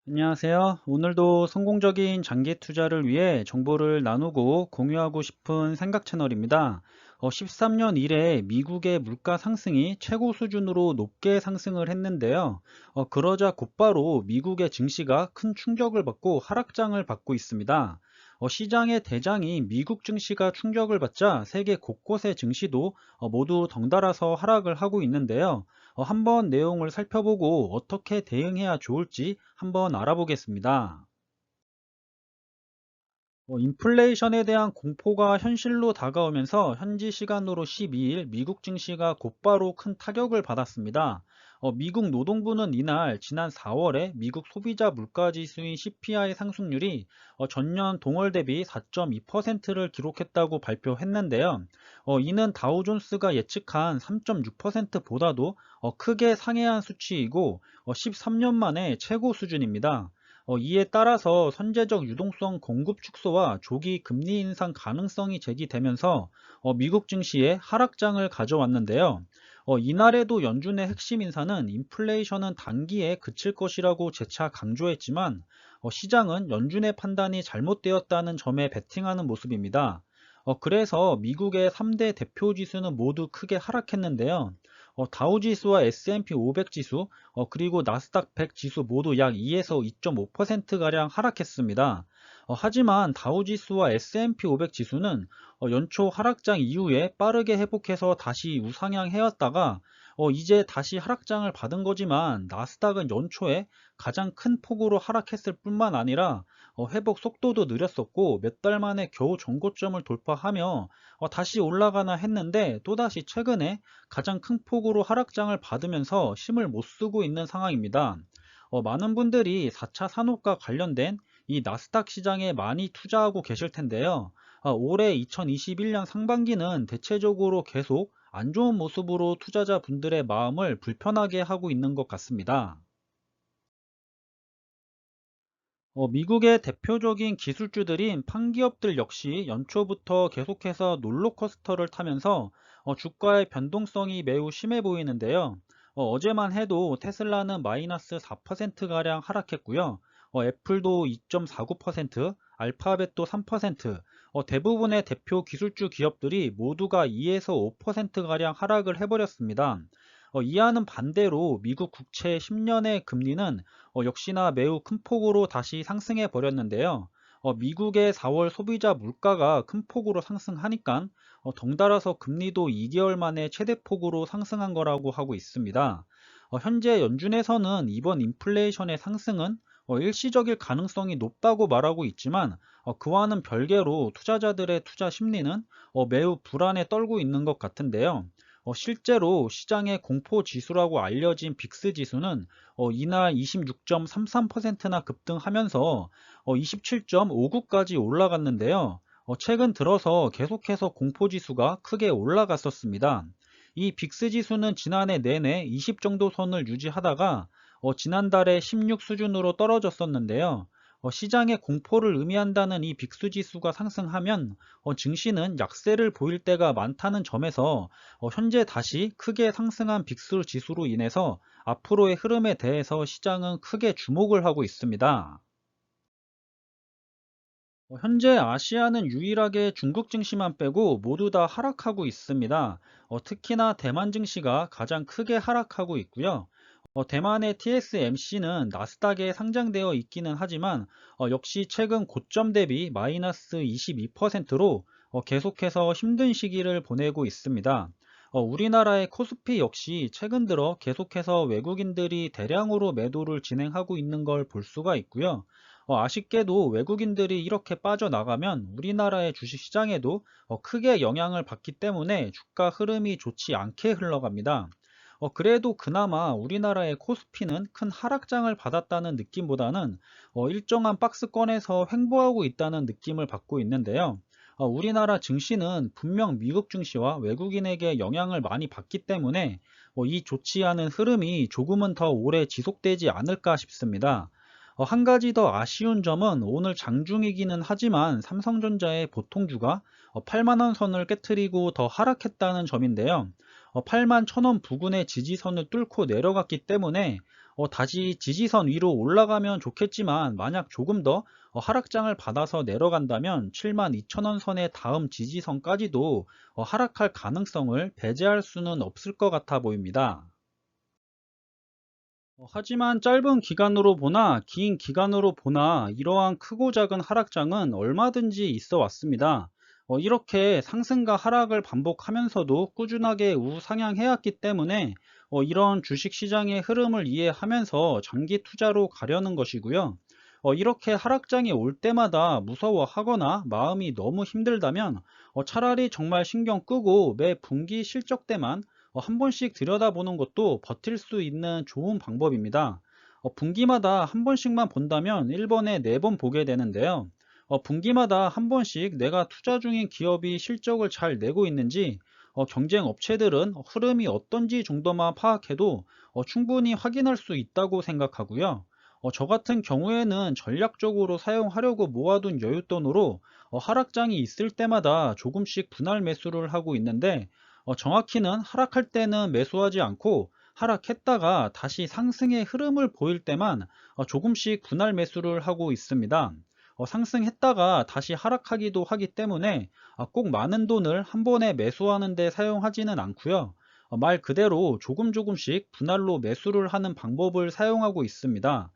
안녕하세요. 오늘도 성공적인 장기 투자를 위해 정보를 나누고 공유하고 싶은 생각 채널입니다. 13년 이래 미국의 물가 상승이 최고 수준으로 높게 상승을 했는데요. 그러자 곧바로 미국의 증시가 큰 충격을 받고 하락장을 받고 있습니다. 시장의 대장인 미국 증시가 충격을 받자 세계 곳곳의 증시도 모두 덩달아서 하락을 하고 있는데요. 한번 내용을 살펴보고 어떻게 대응해야 좋을지 한번 알아보겠습니다. 인플레이션에 대한 공포가 현실로 다가오면서 현지 시간으로 12일 미국 증시가 곧바로 큰 타격을 받았습니다. 미국 노동부는 이날 지난 4월에 미국 소비자 물가지수인 CPI 상승률이 전년 동월 대비 4.2%를 기록했다고 발표했는데요. 이는 다우존스가 예측한 3.6%보다도 크게 상회한 수치이고 13년 만에 최고 수준입니다. 이에 따라서 선제적 유동성 공급 축소와 조기 금리 인상 가능성이 제기되면서 미국 증시에 하락장을 가져왔는데요. 이날에도 연준의 핵심 인사는 인플레이션은 단기에 그칠 것이라고 재차 강조했지만 시장은 연준의 판단이 잘못되었다는 점에 베팅하는 모습입니다. 그래서 미국의 3대 대표 지수는 모두 크게 하락했는데요. 다우지수와 S&P 500 지수, 그리고 나스닥 100 지수 모두 약 2에서 2.5%가량 하락했습니다. 하지만 다우지수와 S&P 500 지수는 연초 하락장 이후에 빠르게 회복해서 다시 우상향해왔다가 이제 다시 하락장을 받은 거지만 나스닥은 연초에 가장 큰 폭으로 하락했을 뿐만 아니라 회복 속도도 느렸었고 몇 달 만에 겨우 전고점을 돌파하며 다시 올라가나 했는데 또다시 최근에 가장 큰 폭으로 하락장을 받으면서 힘을 못 쓰고 있는 상황입니다. 많은 분들이 4차 산업과 관련된 이 나스닥 시장에 많이 투자하고 계실 텐데요. 올해 2021년 상반기는 대체적으로 계속 안 좋은 모습으로 투자자분들의 마음을 불편하게 하고 있는 것 같습니다. 미국의 대표적인 기술주들인 판기업들 역시 연초부터 계속해서 롤러코스터를 타면서 주가의 변동성이 매우 심해 보이는데요. 어제만 해도 테슬라는 마이너스 4%가량 하락했고요. 애플도 2.49%, 알파벳도 3%, 대부분의 대표 기술주 기업들이 모두가 2에서 5%가량 하락을 해버렸습니다. 이와는 반대로 미국 국채 10년의 금리는 역시나 매우 큰 폭으로 다시 상승해 버렸는데요. 미국의 4월 소비자 물가가 큰 폭으로 상승하니까 덩달아서 금리도 2개월 만에 최대폭으로 상승한 거라고 하고 있습니다. 현재 연준에서는 이번 인플레이션의 상승은 일시적일 가능성이 높다고 말하고 있지만 그와는 별개로 투자자들의 투자 심리는 매우 불안에 떨고 있는 것 같은데요. 실제로 시장의 공포 지수라고 알려진 빅스 지수는 이날 26.33%나 급등하면서 27.59까지 올라갔는데요. 최근 들어서 계속해서 공포 지수가 크게 올라갔었습니다. 이 빅스 지수는 지난해 내내 20 정도 선을 유지하다가 지난달에 16 수준으로 떨어졌었는데요. 시장의 공포를 의미한다는 이 빅스 지수가 상승하면 증시는 약세를 보일 때가 많다는 점에서 현재 다시 크게 상승한 빅스 지수로 인해서 앞으로의 흐름에 대해서 시장은 크게 주목을 하고 있습니다. 현재 아시아는 유일하게 중국 증시만 빼고 모두 다 하락하고 있습니다. 특히나 대만 증시가 가장 크게 하락하고 있고요. 대만의 TSMC는 나스닥에 상장되어 있기는 하지만 역시 최근 고점 대비 마이너스 22%로 계속해서 힘든 시기를 보내고 있습니다. 우리나라의 코스피 역시 최근 들어 계속해서 외국인들이 대량으로 매도를 진행하고 있는 걸 볼 수가 있고요. 아쉽게도 외국인들이 이렇게 빠져나가면 우리나라의 주식시장에도 크게 영향을 받기 때문에 주가 흐름이 좋지 않게 흘러갑니다. 그래도 그나마 우리나라의 코스피는 큰 하락장을 받았다는 느낌보다는 일정한 박스권에서 횡보하고 있다는 느낌을 받고 있는데요. 우리나라 증시는 분명 미국 증시와 외국인에게 영향을 많이 받기 때문에 이 좋지 않은 흐름이 조금은 더 오래 지속되지 않을까 싶습니다. 한 가지 더 아쉬운 점은 오늘 장중이기는 하지만 삼성전자의 보통주가 8만 원 선을 깨트리고 더 하락했다는 점인데요. 8만 1,000원 부근의 지지선을 뚫고 내려갔기 때문에 다시 지지선 위로 올라가면 좋겠지만 만약 조금 더 하락장을 받아서 내려간다면 72,000원 선의 다음 지지선까지도 하락할 가능성을 배제할 수는 없을 것 같아 보입니다. 하지만 짧은 기간으로 보나 긴 기간으로 보나 이러한 크고 작은 하락장은 얼마든지 있어 왔습니다. 이렇게 상승과 하락을 반복하면서도 꾸준하게 우상향해왔기 때문에 이런 주식시장의 흐름을 이해하면서 장기 투자로 가려는 것이고요. 이렇게 하락장이 올 때마다 무서워하거나 마음이 너무 힘들다면 차라리 정말 신경 끄고 매 분기 실적 때만 한 번씩 들여다보는 것도 버틸 수 있는 좋은 방법입니다. 분기마다 한 번씩만 본다면 1번에 4번 보게 되는데요. 분기마다 한 번씩 내가 투자 중인 기업이 실적을 잘 내고 있는지, 경쟁 업체들은 흐름이 어떤지 정도만 파악해도 충분히 확인할 수 있다고 생각하고요. 저 같은 경우에는 전략적으로 사용하려고 모아둔 여윳돈으로 하락장이 있을 때마다 조금씩 분할 매수를 하고 있는데, 정확히는 하락할 때는 매수하지 않고 하락했다가 다시 상승의 흐름을 보일 때만 조금씩 분할 매수를 하고 있습니다. 상승했다가 다시 하락하기도 하기 때문에 꼭 많은 돈을 한 번에 매수하는 데 사용하지는 않고요. 말 그대로 조금씩 분할로 매수를 하는 방법을 사용하고 있습니다.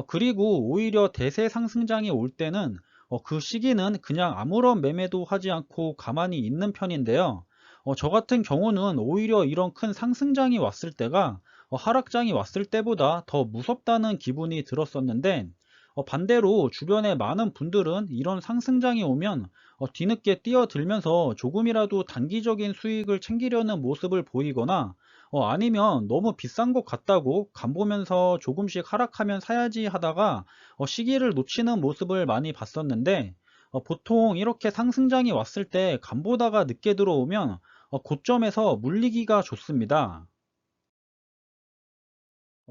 그리고 오히려 대세 상승장이 올 때는 그 시기는 그냥 아무런 매매도 하지 않고 가만히 있는 편인데요. 저 같은 경우는 오히려 이런 큰 상승장이 왔을 때가 하락장이 왔을 때보다 더 무섭다는 기분이 들었었는데, 반대로 주변에 많은 분들은 이런 상승장이 오면 뒤늦게 뛰어들면서 조금이라도 단기적인 수익을 챙기려는 모습을 보이거나, 아니면 너무 비싼 것 같다고 간 보면서 조금씩 하락하면 사야지 하다가 시기를 놓치는 모습을 많이 봤었는데, 보통 이렇게 상승장이 왔을 때 간 보다가 늦게 들어오면 고점에서 물리기가 좋습니다.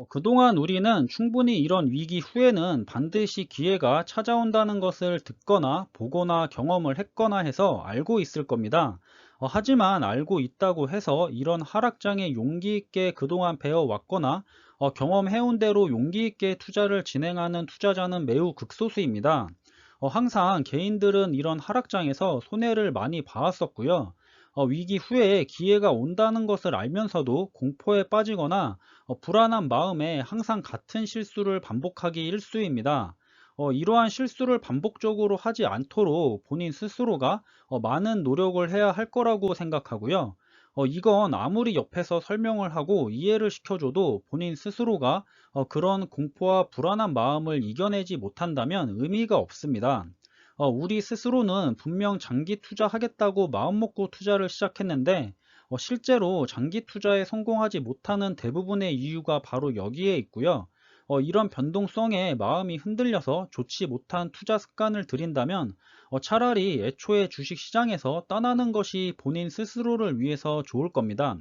그동안 우리는 충분히 이런 위기 후에는 반드시 기회가 찾아온다는 것을 듣거나 보거나 경험을 했거나 해서 알고 있을 겁니다. 하지만 알고 있다고 해서 이런 하락장에 용기 있게 그동안 배워왔거나 경험해온 대로 용기 있게 투자를 진행하는 투자자는 매우 극소수입니다. 항상 개인들은 이런 하락장에서 손해를 많이 봐왔었고요. 위기 후에 기회가 온다는 것을 알면서도 공포에 빠지거나 불안한 마음에 항상 같은 실수를 반복하기 일쑤입니다. 이러한 실수를 반복적으로 하지 않도록 본인 스스로가 많은 노력을 해야 할 거라고 생각하고요. 이건 아무리 옆에서 설명을 하고 이해를 시켜줘도 본인 스스로가 그런 공포와 불안한 마음을 이겨내지 못한다면 의미가 없습니다. 우리 스스로는 분명 장기 투자하겠다고 마음먹고 투자를 시작했는데 실제로 장기 투자에 성공하지 못하는 대부분의 이유가 바로 여기에 있고요. 이런 변동성에 마음이 흔들려서 좋지 못한 투자 습관을 들인다면 차라리 애초에 주식시장에서 떠나는 것이 본인 스스로를 위해서 좋을 겁니다.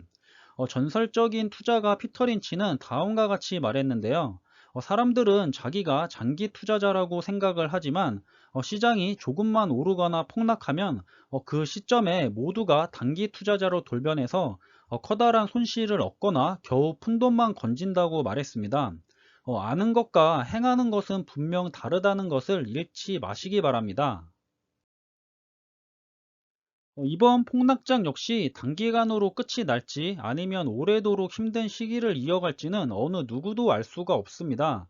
전설적인 투자가 피터 린치는 다음과 같이 말했는데요. 사람들은 자기가 장기 투자자라고 생각을 하지만 시장이 조금만 오르거나 폭락하면 그 시점에 모두가 단기 투자자로 돌변해서 커다란 손실을 얻거나 겨우 푼돈만 건진다고 말했습니다. 아는 것과 행하는 것은 분명 다르다는 것을 잃지 마시기 바랍니다. 이번 폭락장 역시 단기간으로 끝이 날지 아니면 오래도록 힘든 시기를 이어갈지는 어느 누구도 알 수가 없습니다.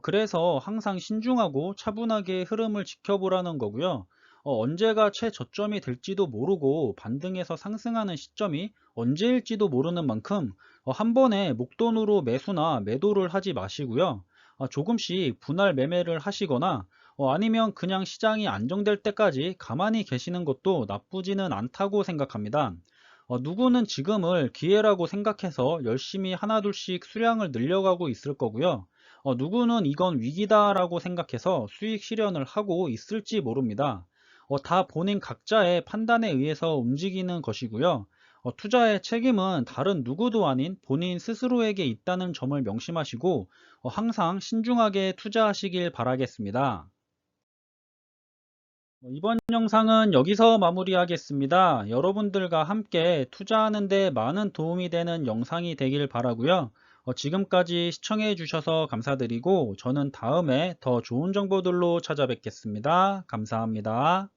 그래서 항상 신중하고 차분하게 흐름을 지켜보라는 거고요. 언제가 최저점이 될지도 모르고 반등해서 상승하는 시점이 언제일지도 모르는 만큼 한 번에 목돈으로 매수나 매도를 하지 마시고요. 조금씩 분할 매매를 하시거나 아니면 그냥 시장이 안정될 때까지 가만히 계시는 것도 나쁘지는 않다고 생각합니다. 누구는 지금을 기회라고 생각해서 열심히 하나둘씩 수량을 늘려가고 있을 거고요. 누구는 이건 위기다라고 생각해서 수익 실현을 하고 있을지 모릅니다. 다 본인 각자의 판단에 의해서 움직이는 것이고요. 투자의 책임은 다른 누구도 아닌 본인 스스로에게 있다는 점을 명심하시고 항상 신중하게 투자하시길 바라겠습니다. 이번 영상은 여기서 마무리하겠습니다. 여러분들과 함께 투자하는 데 많은 도움이 되는 영상이 되길 바라고요. 지금까지 시청해 주셔서 감사드리고 저는 다음에 더 좋은 정보들로 찾아뵙겠습니다. 감사합니다.